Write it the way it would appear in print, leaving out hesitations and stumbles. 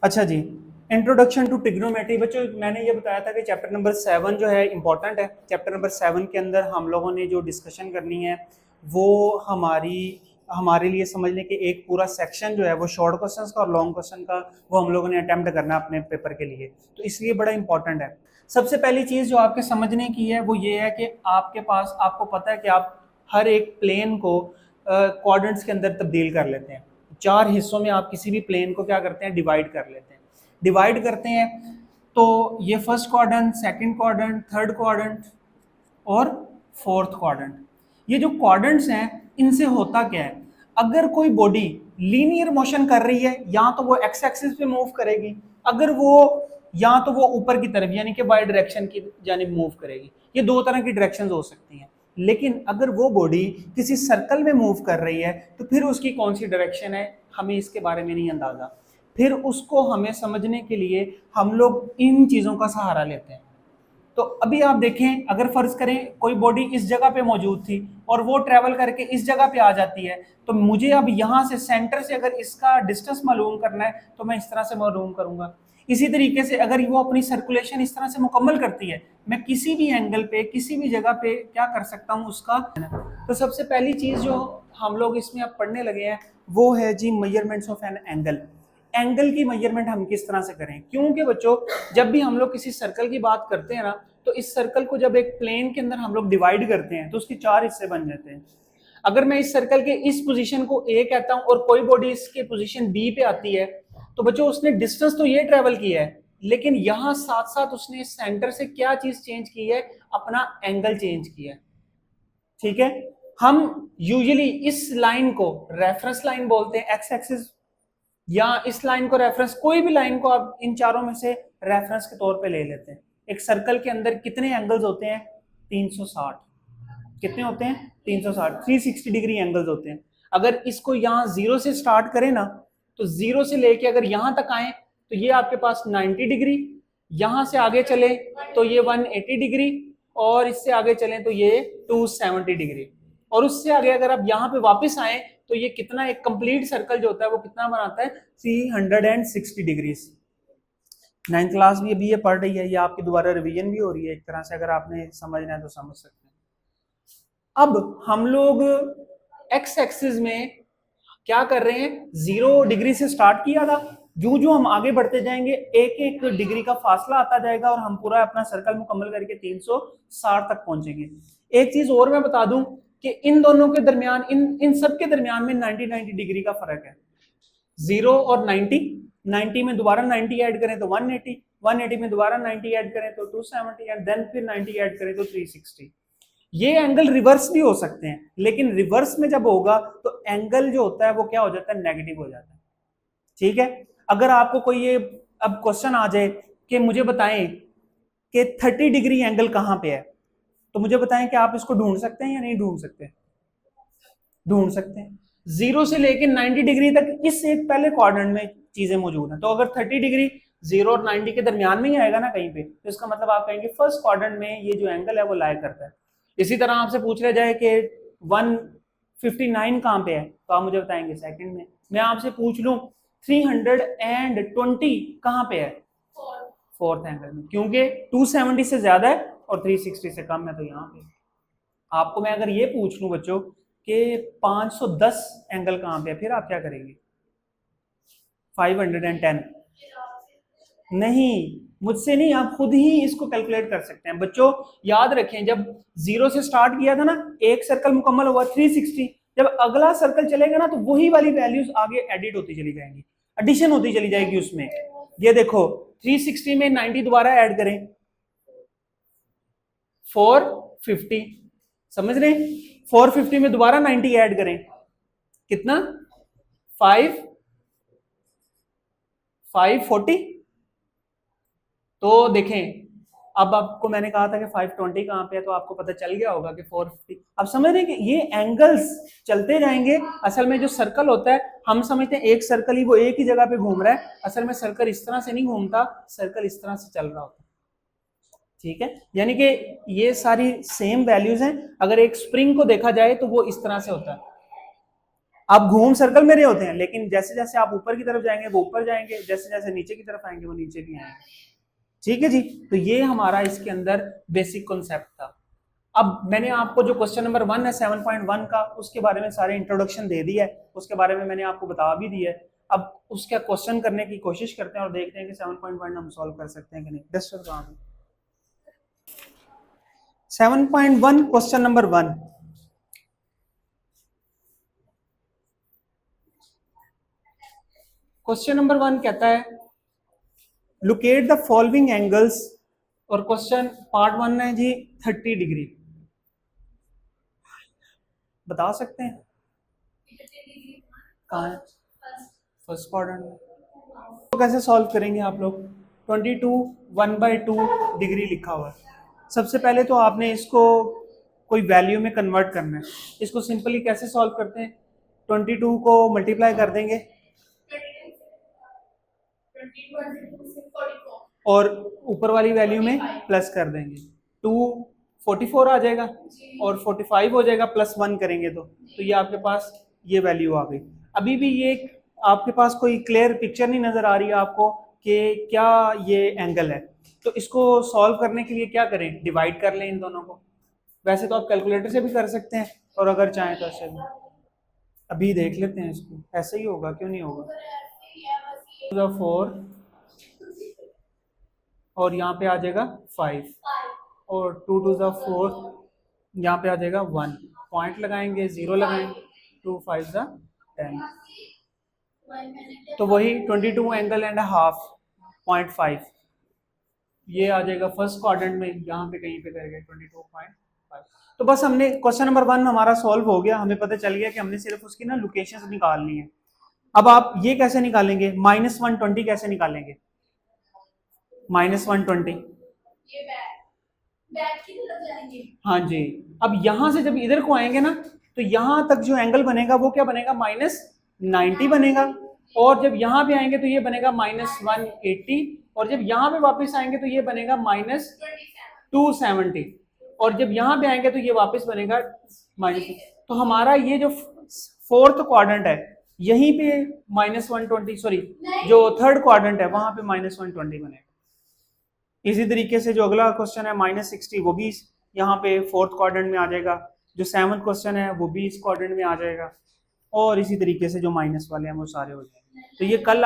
अच्छा जी, introduction to trigonometry. बच्चों मैंने ये बताया था कि चैप्टर नंबर 7 जो है इंपॉर्टेंट है। चैप्टर नंबर 7 के अंदर हम लोगों ने जो डिस्कशन करनी है वो हमारे लिए समझने के एक पूरा सेक्शन जो है वो शॉर्ट क्वेश्चंस का और लॉन्ग क्वेश्चन का वो हम लोगों ने अटेम्प्ट करना है अपने पेपर के लिए, तो इसलिए बड़ा इंपॉर्टेंट है। सबसे पहली चीज जो आपके समझने की है वो ये है कि आपके पास, आपको पता है कि आप हर एक प्लेन को क्वाड्रेंट्स के अंदर तब्दील कर लेते हैं। 4 हिस्सों में आप किसी भी प्लेन को क्या करते हैं, डिवाइड कर लेते हैं। डिवाइड करते हैं तो ये first quadrant, second quadrant, third quadrant और फोर्थ क्वाड्रेंट। ये जो क्वाड्रेंट्स हैं इनसे होता क्या है, अगर कोई बॉडी लीनियर मोशन कर रही है या तो वो एक्स एक्सिस पे मूव करेगी, अगर वो या तो वो ऊपर की तरफ यानी कि वाई डायरेक्शन की जानिब मूव करेगी। ये दो तरह की डायरेक्शंस हो सकती हैं। लेकिन अगर वो बॉडी किसी सर्कल में मूव कर रही है तो फिर उसकी कौन सी डायरेक्शन है हमें इसके बारे में नहीं अंदाजा। फिर उसको हमें समझने के लिए हम लोग इन चीजों का सहारा लेते हैं। तो अभी आप देखें, अगर फर्ज करें कोई बॉडी इस जगह पे मौजूद थी और वो ट्रेवल करके इस जगह पे आ जाती है, तो मुझे अब यहां से सेंटर से अगर इसका डिस्टेंस मालूम करना है तो मैं इस तरह से मालूम करूंगा। इसी तरीके से अगर वो अपनी सर्कुलेशन इस तरह से मुकम्मल करती है, मैं किसी भी एंगल पे किसी भी जगह पे क्या कर सकता हूं उसका। तो सबसे पहली चीज जो हम लोग इसमें अब पढ़ने लगे हैं वो है जी measurements of an angle. Angle की मेजरमेंट हम किस तरह से करें, क्योंकि बच्चों जब भी हम लोग किसी सर्कल की बात करते हैं ना, तो इस सर्कल को जब एक प्लेन के अंदर हम लोग डिवाइड करते हैं तो उसके 4 हिस्से बन जाते हैं। अगर मैं इस सर्कल के इस पोजीशन को ए कहता हूं और कोई बॉडी इसके पोजीशन बी पे आती है, तो बच्चों उसने डिस्टेंस तो ये ट्रेवल किया है, लेकिन यहां साथ साथ उसने सेंटर से क्या चीज चेंज की है, अपना एंगल चेंज किया है। ठीक है, हम यूजुअली इस लाइन को रेफरेंस लाइन बोलते हैं, एक्स एक्सिस, या इस लाइन को रेफरेंस, कोई भी लाइन को आप इन चारों में से रेफरेंस के तौर पे ले लेते हैं। एक सर्कल के अंदर कितने एंगल्स होते हैं, 360। कितने होते हैं, 360, 360 डिग्री एंगल्स होते हैं। अगर इसको यहाँ जीरो से स्टार्ट करें ना, तो जीरो से लेके अगर यहां तक आए तो ये आपके पास 90 डिग्री, यहां से आगे चले तो ये 180 डिग्री, और इससे आगे चलें तो ये 270 डिग्री, और उससे आगे अगर आप यहाँ पे वापस आए तो ये कितना, एक कंप्लीट सर्कल जो होता है वो कितना बनाता है, 360 डिग्रीज। 9th क्लास भी अभी ये पढ़ रही है, ये आपकी दोबारा रिवीजन भी हो रही है एक तरह से, अगर आपने समझना है तो समझ सकते हैं। अब हम लोग एक्स एक्सिस में क्या कर रहे हैं, 0 डिग्री से स्टार्ट किया था, जो जो हम आगे बढ़ते जाएंगे एक एक डिग्री का फासला आता जाएगा और हम पूरा अपना सर्कल मुकम्मल करके 360 तक पहुंचेंगे। एक चीज और मैं बता दूं कि इन दोनों के दरमियान, इन सब के दरमियान में 90 डिग्री का फर्क है। 0 और 90 में दोबारा 90 ऐड करें तो 180 में दोबारा 90 ऐड करें तो 270, एंड देन फिर 90 ऐड करें तो 360। ये एंगल रिवर्स भी हो सकते हैं, लेकिन रिवर्स में जब होगा तो एंगल जो होता है वो क्या हो जाता है, नेगेटिव हो जाता है। ठीक है, अगर आपको कोई ये अब क्वेश्चन आ जाए कि मुझे बताएं कि 30 डिग्री एंगल कहां पे है, तो मुझे बताएं कि आप इसको ढूंढ सकते हैं या नहीं ढूंढ सकते, ढूंढ सकते हैं। 0 से लेकर 90 डिग्री तक इस एक पहले क्वाड्रेंट में चीजें मौजूद हैं, तो अगर 30 डिग्री 0 और 90 के दरमियान में ही आएगा ना कहीं पे, तो इसका मतलब आप कहेंगे फर्स्ट क्वाड्रेंट में ये जो एंगल है वो लाया करता है। इसी तरह आपसे पूछ लिया जाए कि 159 कहां पे है, तो आप मुझे बताएंगे सेकंड में। मैं आपसे पूछ लूं 320 कहां पे है, फोर्थ एंगल में, क्योंकि 270 से ज्यादा है और 360 से कम है, तो यहाँ पे। आपको मैं अगर ये पूछ लूं बच्चों कि 510 एंगल कहां पे है, फिर आप क्या करेंगे, 510। नहीं, मुझसे नहीं, आप खुद ही इसको कैलकुलेट कर सकते हैं। बच्चों याद रखें, जब 0 से स्टार्ट किया था ना, एक सर्कल मुकम्मल हुआ 360, जब अगला सर्कल चलेगा ना तो वही वाली वैल्यूज आगे एडिट होती चली जाएंगी, एडिशन होती चली जाएगी उसमें। ये देखो 360 में 90 दोबारा ऐड करें, 450, समझ रहे, 450 में दोबारा 90 ऐड करें, कितना, 540। तो देखें, अब आपको मैंने कहा था कि 520 कहां पे है, तो आपको पता चल गया होगा कि 450। अब समझ रहे हैं कि ये एंगल्स चलते जाएंगे। असल में जो सर्कल होता है, हम समझते हैं एक सर्कल ही वो एक ही जगह पे घूम रहा है, असल में सर्कल इस तरह से नहीं घूमता, सर्कल इस तरह से चल रहा होता है। ठीक है, यानी कि ये सारी सेम वैल्यूज हैं। अगर एक स्प्रिंग को देखा जाए तो वो इस तरह से होता है, आप घूम सर्कल में रहे होते हैं, लेकिन जैसे जैसे आप ऊपर की तरफ जाएंगे वो ऊपर जाएंगे, जैसे जैसे नीचे की तरफ आएंगे वो नीचे भी आएंगे। ठीक है जी, तो ये हमारा इसके अंदर बेसिक कॉन्सेप्ट था। अब मैंने आपको जो क्वेश्चन नंबर 1 है 7.1 का, उसके बारे में सारे इंट्रोडक्शन दे दिया है, उसके बारे में मैंने आपको बता भी दिया है। अब उसका क्वेश्चन करने की कोशिश करते हैं और देखते हैं कि 7.1 हम सॉल्व कर सकते हैं कि नहीं। डस्टर कहाँ है? 7.1 क्वेश्चन नंबर 1। क्वेश्चन नंबर 1 कहता है लोकेट द फॉलोइंग एंगल्स, और क्वेश्चन पार्ट 1 है जी 30 डिग्री। बता सकते हैं कहाँ है? फर्स्ट क्वाड्रेंट में। तो कैसे सॉल्व करेंगे आप लोग? 22 1/2 डिग्री लिखा हुआ है। सबसे पहले तो आपने इसको कोई वैल्यू में कन्वर्ट करना है। इसको सिंपली कैसे सॉल्व करते हैं? 22 को मल्टीप्लाई कर देंगे और ऊपर वाली वैल्यू में प्लस कर देंगे, 244 आ जाएगा और 45 हो जाएगा, प्लस 1 करेंगे तो ये आपके पास ये वैल्यू आ गई। अभी भी ये आपके पास कोई क्लियर पिक्चर नहीं नजर आ रही है आपको कि क्या ये एंगल है, तो इसको सॉल्व करने के लिए क्या करें? डिवाइड कर लें इन दोनों को। वैसे तो आप कैलकुलेटर से भी कर सकते हैं और अगर चाहें तो ऐसे भी। अभी देख लेते हैं इसको, ऐसे ही होगा, क्यों नहीं होगा। 4 और यहाँ पे आ जाएगा 5 और 2 2 ज़ा 4, यहाँ पे आ जाएगा 1, पॉइंट लगाएंगे, 0 लगाएंगे, 2 5 ज़ा 10, तो वही 22 एंगल एंड हाफ 0.5 ये आ जाएगा फर्स्ट क्वाड्रेंट में, यहाँ पे कहीं पे करेंगे 22.5। तो बस हमने क्वेश्चन नंबर 1 हमारा सॉल्व हो गया। हमें पता चल गया कि हमने सिर्फ उसकी ना लोकेशंस निकालनी है। अब आप ये कैसे निकालेंगे? -120 कैसे निकालेंगे? -120, हाँ जी। अब यहां से जब इधर को आएंगे ना तो यहां तक जो एंगल बनेगा वो क्या बनेगा? -90 बनेगा, और जब यहां पे आएंगे तो ये बनेगा -180, और जब यहां पे वापस आएंगे तो ये बनेगा -270, और जब यहां पे आएंगे तो ये वापस बनेगा -। तो हमारा ये जो फोर्थ क्वाड्रेंट है यहीं पे -120, सॉरी जो थर्ड क्वाड्रेंट है वहां पे -120 बनेगा। इसी तरीके से जो अगला क्वेश्चन है -60 वो भी यहाँ पे फोर्थ क्वाड्रेंट में आ जाएगा, जो 7th क्वेश्चन है वो भी इस क्वाड्रेंट में आ जाएगा, और इसी तरीके से जो माइनस वाले हैं वो सारे हो जाएंगे। तो ये कल